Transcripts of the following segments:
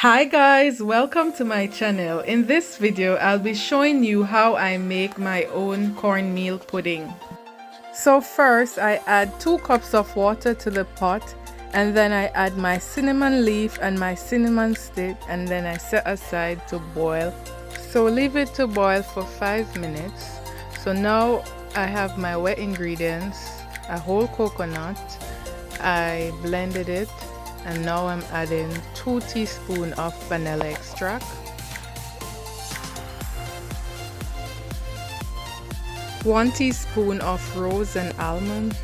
Hi guys, welcome to my channel. In this video, I'll be showing you how I make my own cornmeal pudding. So first, I add 2 cups of water to the pot, and then I add my cinnamon leaf and my cinnamon stick, and then I set aside to boil. So leave it to boil for 5 minutes. So now I have my wet ingredients, a whole coconut. I blended it. And now I'm adding 2 teaspoons of vanilla extract, 1 teaspoon of Rose and Almond.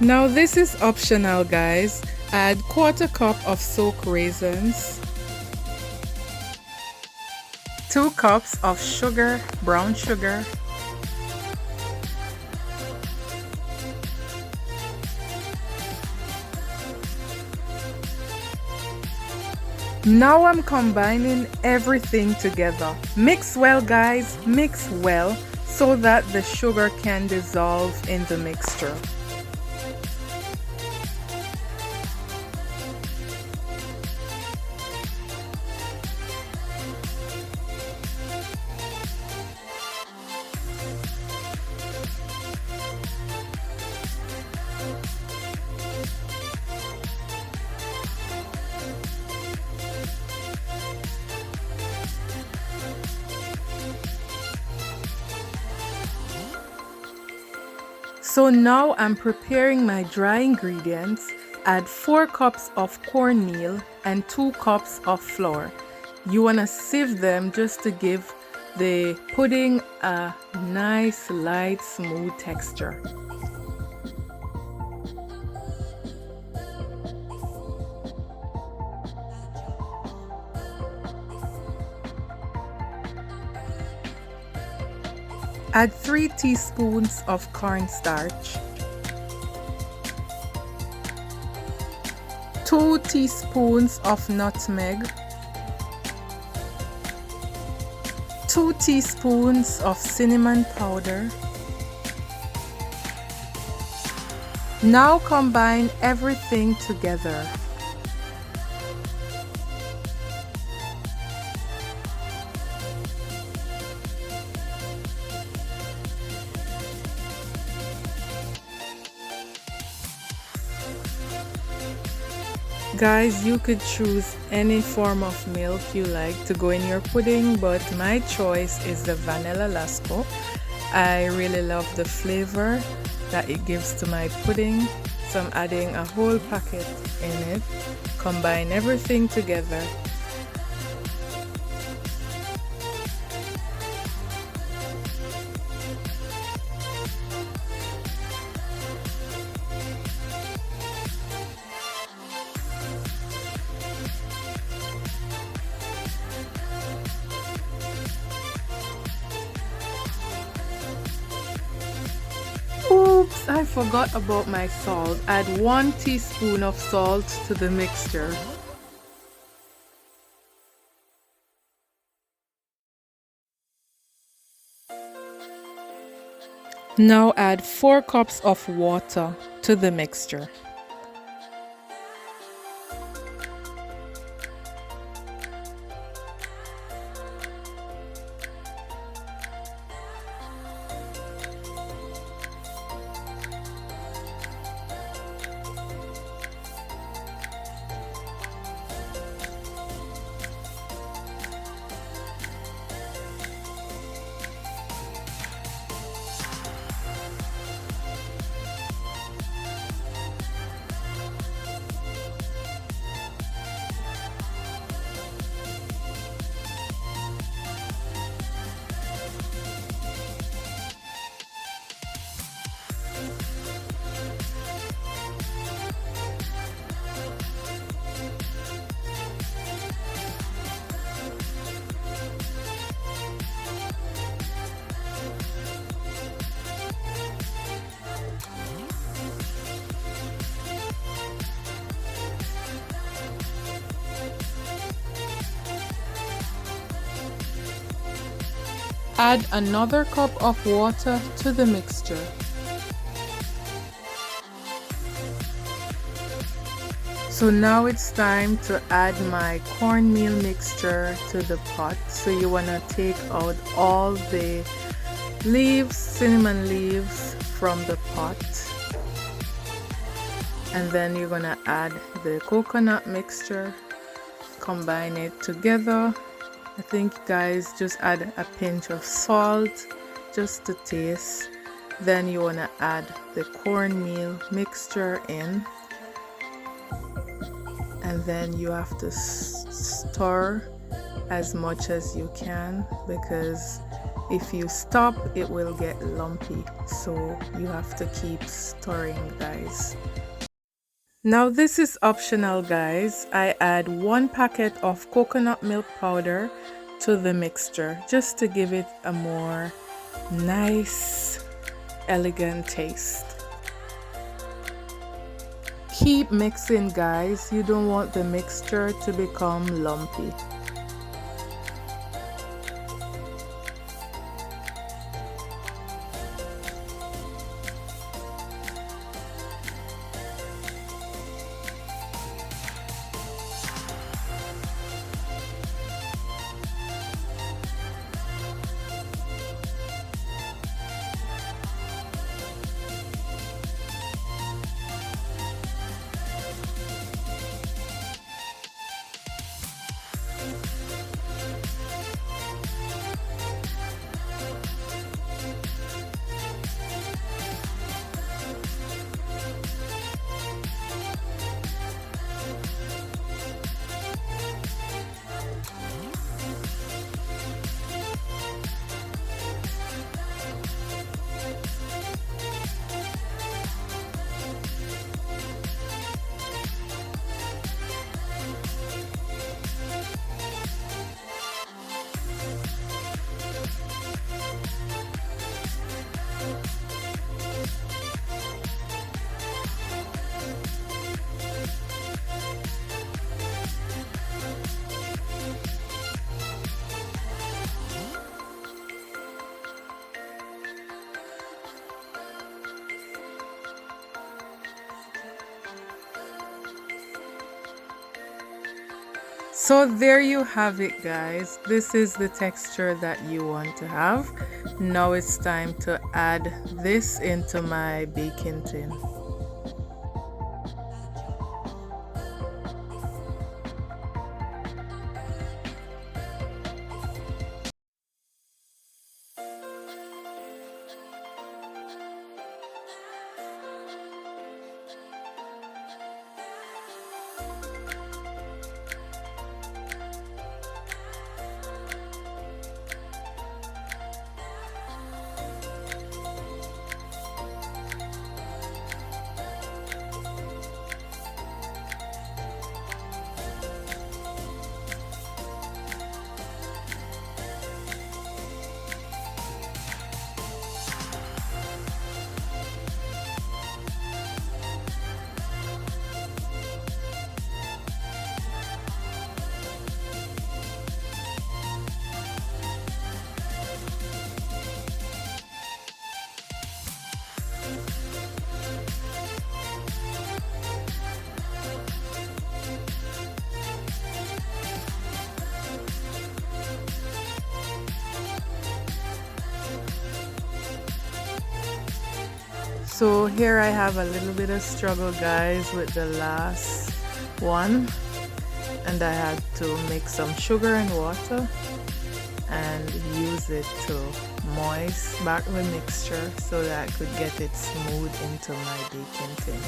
Now this is optional guys. Add 1/4 cup of soaked raisins, 2 cups of sugar, brown sugar, Now I'm combining everything together. Mix well guys, mix well so that the sugar can dissolve in the mixture. So now I'm preparing my dry ingredients. Add 4 cups of cornmeal and 2 cups of flour. You want to sieve them just to give the pudding a nice, light, smooth texture. Add 3 teaspoons of cornstarch, 2 teaspoons of nutmeg, 2 teaspoons of cinnamon powder. Now combine everything together. Guys, you could choose any form of milk you like to go in your pudding, but my choice is the Vanilla Lasco. I really love the flavor that it gives to my pudding, so I'm adding a whole packet in it. Combine everything together. Oops, I forgot about my salt. Add 1 teaspoon of salt to the mixture. Now add 4 cups of water to the mixture. Add another cup of water to the mixture. So now it's time to add my cornmeal mixture to the pot. So you want to take out all the leaves, cinnamon leaves from the pot. And then you're going to add the coconut mixture, combine it together. I think guys just add a pinch of salt just to taste. Then you want to add the cornmeal mixture in. And then you have to stir as much as you can, because if you stop it will get lumpy, so you have to keep stirring, guys. Now this is optional, guys. I add 1 packet of coconut milk powder to the mixture just to give it a more nice, elegant taste. Keep mixing, guys. You don't want the mixture to become lumpy. So there you have it, guys. This is the texture that you want to have. Now it's time to add this into my baking tin. So here I have a little bit of struggle, guys, with the last one, and I had to mix some sugar and water and use it to moist back the mixture so that I could get it smooth into my baking tin.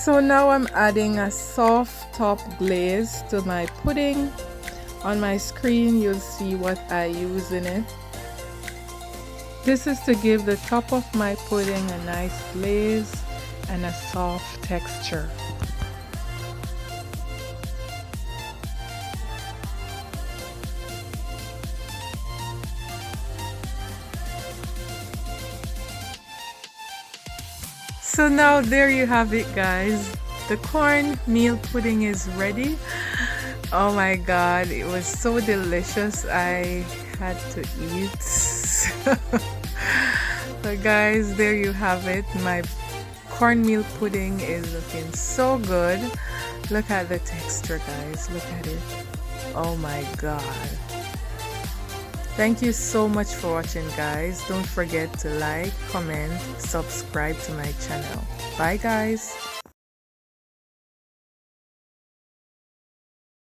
So now I'm adding a soft top glaze to my pudding. On my screen you'll see what I use in it. This is to give the top of my pudding a nice glaze and a soft texture. So now there you have it, guys. The cornmeal pudding is ready. Oh my god, it was so delicious. I had to eat. So guys, there you have it. My cornmeal pudding is looking so good. Look at the texture, guys. Look at it. Oh my god. Thank you so much for watching, guys. Don't forget to like, comment, subscribe to my channel. Bye guys.